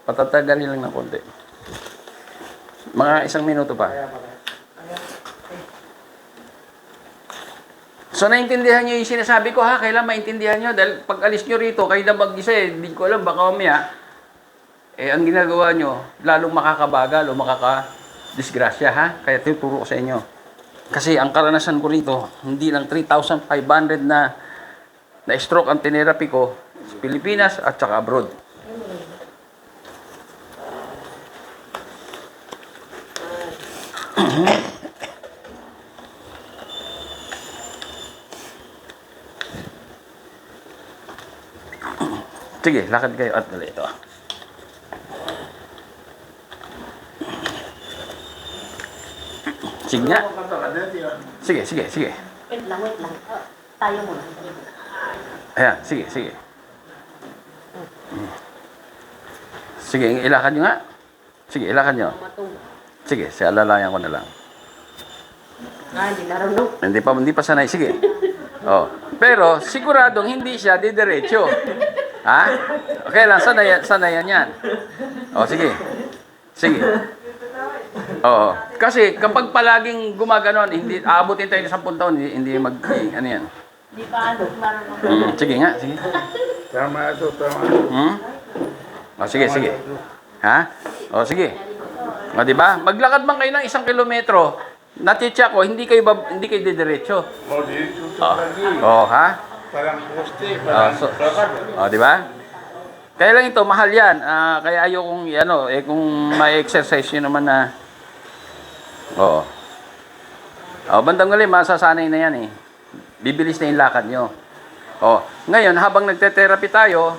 Patatagalin lang ng konti. Mga 1 minuto pa. So, naintindihan nyo yung sinasabi ko, ha? Kailan maintindihan nyo? Dahil pag alis nyo rito, kayo na mag-isa eh. Hindi ko alam, baka mamaya, ang ginagawa nyo, lalong makakabagal o makaka-disgrasya, ha? Kaya tuturo ko sa inyo. Kasi ang karanasan ko rito, hindi lang 3,500 na stroke ang tinerapi ko sa Pilipinas at saka abroad. Sige, lakad kayo at dali ito. Sige nga. Sige, sige, sige. Wait lang, wait lang. Tayo muna. Ayan, sige, sige. Sige, ilakad nyo nga. Sige, ilakad nyo. Matulog. Sige, alalayan ko na lang. Hindi narunong. Hindi pa sanay. Sige. Oh. Pero, siguradong hindi siya didiretso. Ha? Okay lang, sanayan yan. Oh, sige. Sige. Oo. Kasi kapag palaging gumaganon, hindi aabutin tayo ng 10 taon, hindi ano yan. Di pa marunong. Sige nga, sige. Tama ito, tama. Oh, sige, sige. Ha? Oh, sige. O, di ba? Maglakad man kayo ng 1 kilometro, natitya ko, hindi kayo didiretso. O, dito Oh. lagi. Oh, ha? Parang poste, Oh, parang so, lakad. oh, di ba? Kaya lang ito, mahal yan. Kaya ayokong, kung may exercise yun naman na, oo. Oh, bandang galing, masasanay na yan eh. Bibilis na yung lakad nyo. Oh, ngayon, habang nagte-therapy tayo,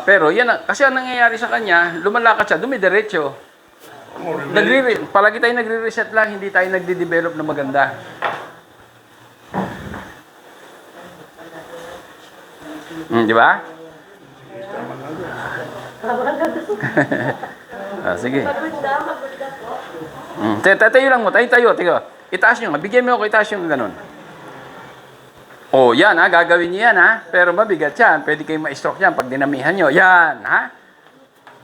pero yan, kasi ang nangyayari sa kanya, lumalakad siya, dumidiretso. Palagi tayo nagre-reset lang, hindi tayo nagde-develop na maganda. Di ba? Sige. Tayo lang mo, tayo. Itaas nyo, bigyan mo ako, itaas yung ganun. Oh, yan ha, gagawin niyo yan ha. Pero mabigat yan, pwede kayo ma-stroke yan pag dinamihan nyo. Yan ha.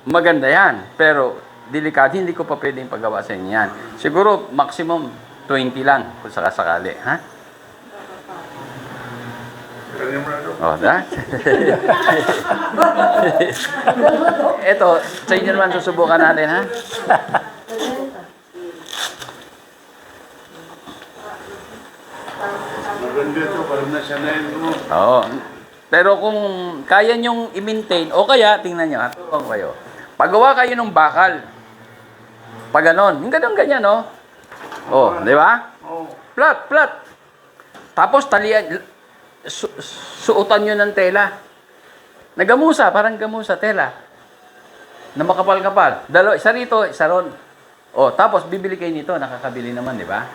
Maganda yan. Pero, delikado, hindi ko pa pwedeng paggawa sa inyo yan. Siguro, maximum 20 lang kung sakasakali. Ha? Oh, da? Ito, sa inyo naman susubukan natin, ha? Maganda ito, parang nasanayin mo. Oo. Pero kung kaya nyong i-maintain, o kaya, tingnan nyo, ha? Tuwang kayo. Pagawa kayo ng bakal. Pag ganon. Yung ganyan, no? Oh, di ba? Flat. Tapos, talian, suotan nyo ng tela. Nagamusa, parang gamusa, tela. Na makapal-kapal. Isa rito, isa ron. O, tapos bibili kayo nito, nakakabili naman, di ba?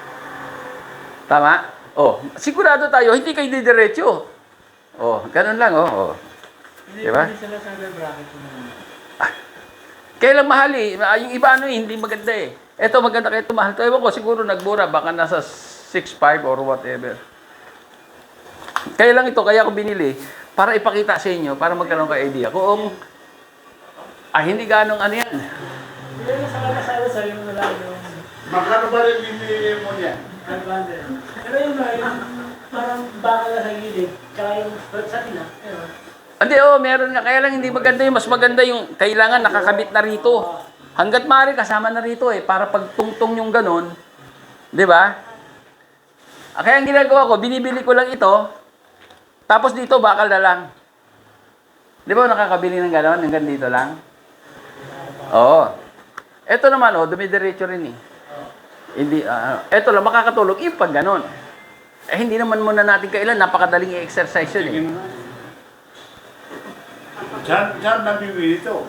Tama? O, sigurado tayo, hindi kayo didiretso. O, ganun lang, o. Di ba? Kaya lang mahal eh. Yung iba hindi maganda eh. Ito maganda kaya ito mahal. Ewan ko, siguro nagbura, baka nasa 6.5 or whatever. Kaya lang ito, kaya ako binili, para ipakita sa inyo, para magkaroon kayo idea. Kung, hindi ganong ano yan. Magkano ba rin binili mo niya? Pero yun nga, yung parang baka na sa gilid, tsaka yung sa tina. Hindi, meron nga. Kaya lang hindi maganda yung, mas maganda yung kailangan nakakabit na rito. Hanggat maaari kasama na rito eh, para pagtungtong yung ganon. Di ba? Kaya ang ginagawa ko, binibili ko lang ito, tapos dito bakal na lang. Di ba nakakabili ng ganon, hanggang dito lang? Oo. Ito naman, dumidiretso rin eh. Hindi, ito lang, makakatulog yung pag ganon. Hindi naman muna natin kailan, napakadaling i-exercise yun eh. Saan nabibili ito?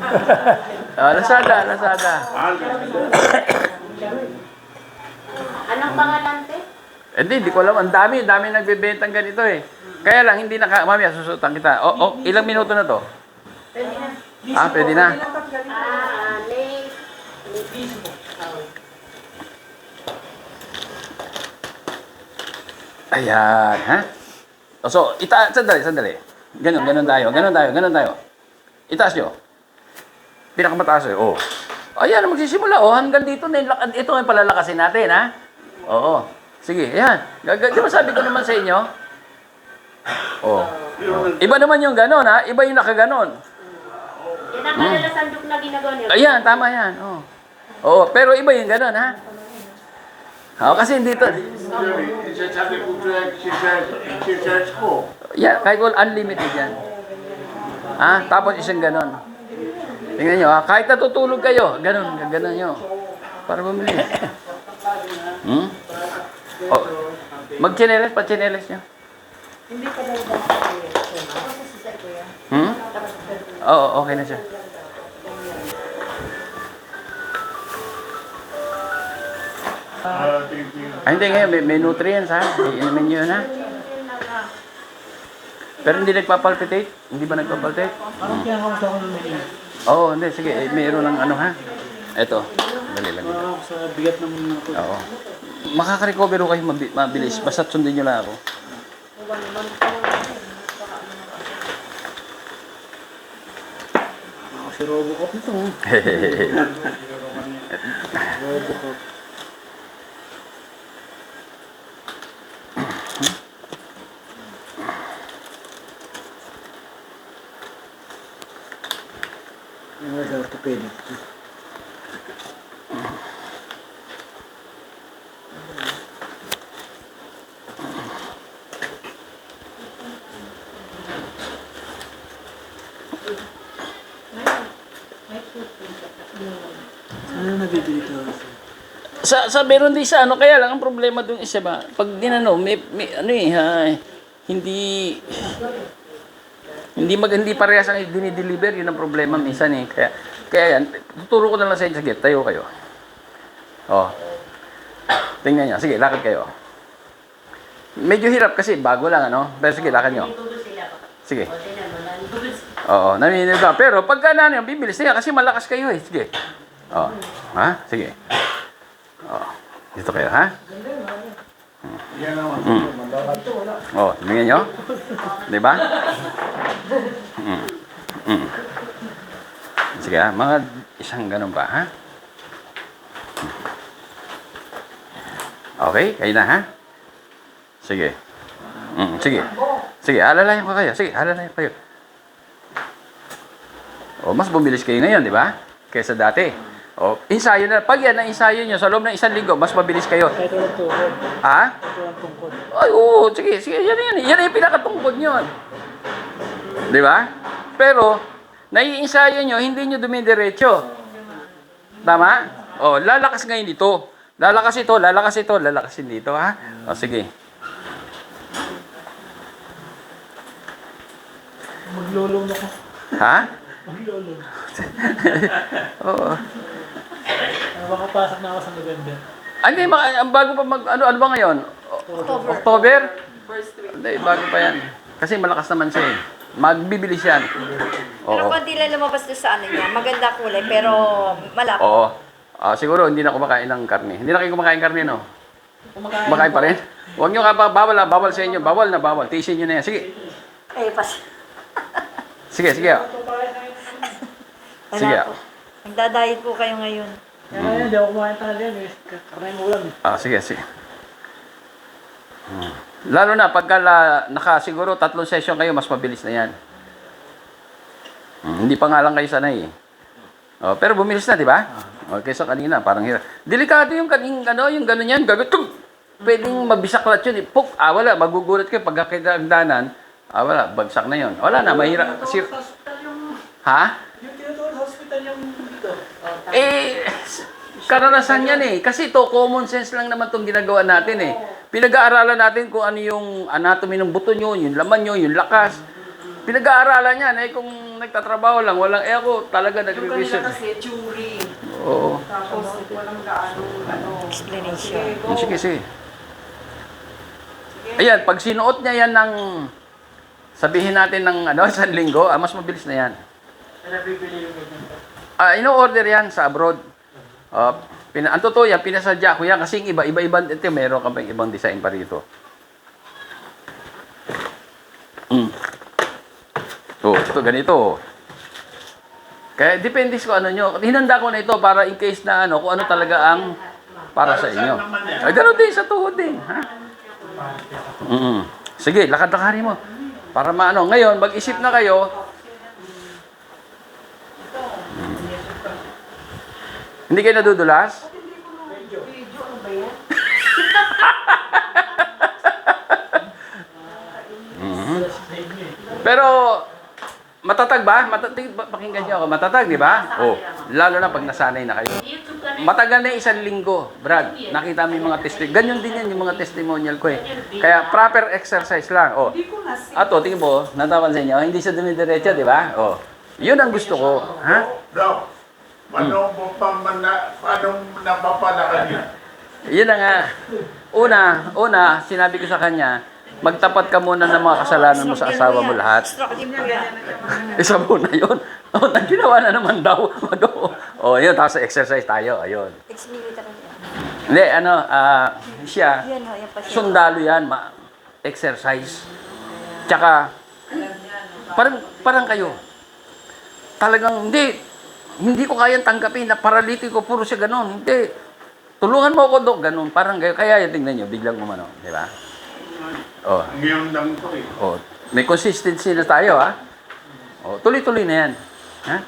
Lazada. Anong pangalan, te? Hindi ko alam. Ang dami nagbebentang ganito eh. Kaya lang, hindi mamaya susutan kita. Ilang minuto na to? Pwede na. Pwede na. Ayan, ha? So, sandali. Ganun tayo. Itaas nyo. Pinakamataas eh. Oh. Ayan, magsisimula. Oh, hanggang dito na yung lakad. Ito ang palalakasin natin, ha? Oo. Sige, ayan. Di ba sabi ko naman sa inyo? Oh. Iba naman yung ganon, ha? Iba yung nakaganon. Yan ang kadalasandok na ginagawa niyo. Ayan, tama yan. Oh. Oo, pero iba yung ganon, ha? Oo, kasi dito. Isasabi ko si search ko. Yan, kahit unlimited yan. Ha? Tapos isang ganon. Tingnan nyo, ha? Kahit natutulog kayo, ganon nyo. Para bumili. Hmm? Oh. Mag-chinelas, pa-chinelas nyo. Hindi pa daw ba? Hmm? Oo, okay na siya. Ay, hindi ngayon, may nutrients ha. Iinumin nyo yun ha. Pero hindi nagpapalpitate? Hindi ba nagpapalpitate? Parang pinakamusta ko ng menu. Oo, hindi. Sige, mayroon ng ano ha. Ito. Dali lang. Parang sa bigat ng mga Oo. Makaka-recover ko kayo mabilis. Basta sundin nyo lang ako. si Robocop nito. Robocop. Ano sa orthopedic? Ano nabibili ito? Sa meron din sa ano, kaya lang ang problema dun isa ba, pag ginano, may ano eh, hindi parehas ang dinideliver, yun ang problema minsan eh. Kaya yan, tuturo ko na lang sa inyo, sige, tayo kayo. Oh. Tingnan niyo, sige, lakad kayo. Medyo hirap kasi bago lang ano, pero sige, lakad niyo. Sige. Oo, naninid ka. Pero pagka na yun, bibilis na yan kasi malakas kayo eh. Sige. Oh. Ha? Sige. Oh. Dito kayo, ha? Yan naman. Oh, tingnan nyo. Di ba? Sige, ha? Mga isang ganun ba, ha? Okay, kayo na, ha? Sige. Sige. Sige, alalayan ko kayo. Sige, alalayan ko kayo. O, mas bumilis kayo ngayon, di ba? Kaysa dati. O, ensayo na. Pag yan ang ensayo nyo sa loob ng isang linggo, mas mabilis kayo. Ito ang tungkod. Ha? Ito ang tungkod. Ay, oo, sige, sige, yan. Yan yung pinakatungkod nyo. Di ba? Pero, naiinsayo nyo, hindi nyo dumidiretso. Tama? O, lalakas ngayon dito. Lalakas ito, lalakasin dito, ha? O, sige. Maglulong ako. Ha? Maglulong. Oo. Makapasok na ako sa November. Hindi, ang bago pa ano ba ngayon? October? Hindi, bago pa yan. Kasi malakas naman siya eh. Magbibilis yan. Pero konti lang lumabas doon sa ano niya. Maganda kulay, pero malapot. Oo. Siguro hindi na kumakain ng karne. Hindi na kayo kumakain karne, no? Kumakain pa rin? Huwag nyo bawal sa inyo. Bawal na bawal. Tiisin nyo na yan. Sige. Eh, pas. Sige. Sige. Nagdadayet po kayo ngayon. Kaya hindi ako kumain talaga yan. Karne yung ulam. Sige. Lalo na pagka siguro 3 session kayo, mas mabilis na yan. Hindi pa nga lang kayo sanay eh. Pero bumilis na, di ba? Kaysa kanina, parang hirap. Delikado yung yung gano'n yan. Pwedeng mabisaklat yun. Wala, magugulat kayo pag kakitagdanan. Wala, bagsak na yun. Wala na, mahirap. Hospital yung... Ha? Yung tinutulog hospital yung dito. Karanasan yan eh. Kasi ito, common sense lang naman itong ginagawa natin eh. Pinag-aaralan natin kung ano yung anatomy ng buto nyo, yung laman nyo, yung lakas. Pinag-aaralan yan eh. Kung nagtatrabaho lang, walang ako talaga nag-revision. Yung kanila kasi theory. Oo. Tapos walang Explanation. Sige. Ayan, pag sinuot niya yan ng, sabihin natin ng 1 linggo, mas mabilis na yan. Nabibili yung ganyan. Ino-order yan sa abroad. Ang totoo yan, pinasadya ko yan kasi iba-ibang, ito meron ka pa ibang design pa rito. Ito, ganito. Kaya depende sa ano nyo. Hinanda ko na ito para in case na ano, kung ano talaga ang para sa inyo. Ay, gano'n din, sa tuhod din. Ha? Sige, lakad-lakarin mo. Para maano. Ngayon, mag-isip na kayo. Hindi kayo nadudulas? Pero, matatag ba? Pakinggan niyo ako. Matatag, di ba? Oh, lalo na pag nasanay na kayo. YouTube ka na. Matagal na 1 linggo, Brad. Nakita mo yung mga testimonial. Ganyan din yan yung mga testimonial ko eh. Kaya proper exercise lang. Oh. Ato, tingin mo, natapansin niyo, hindi siya dumidiretso, di ba? Oh. Yun ang gusto ko. Ha? Dok, paano napapala ka niya? Yun na nga. Una, sinabi ko sa kanya, magtapat ka muna ng mga kasalanan mo sa asawa mo lahat. Stroke din po yan. Isa muna yun. O, ginawa na naman daw. Yun, tapos exercise tayo. Ayun. Ex-military yan. Hindi, siya, Yan ho, yan pa siya. sundalo yan, exercise. Tsaka, parang kayo. Talagang, hindi ko kayang tanggapin na paralitiko, puro siya ganun. Hindi. Tulungan mo ako, Dok, ganun. Parang kayo. Kaya yung tingnan nyo, biglang umano. Di ba? Oh. Ngayon lang ko eh. Oh, may consistency na tayo, ha? Oh, tuloy-tuloy na yan. Ha?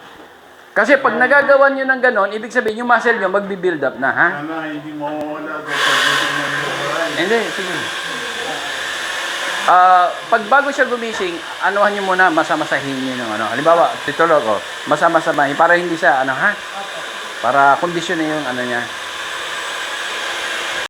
Kasi pag nagagawa nyo ng ganon, ibig sabihin yung muscle nyo magbi-build up na, ha? Sana hindi mo wala ko pag-isip ng buhay. Hindi, sige. Pag bago siya gumising, anuhan nyo muna, masamasahin nyo ng ano. Halimbawa, titulog, masama-samahin para hindi siya, ha? Para kondisyon na yung ano niya.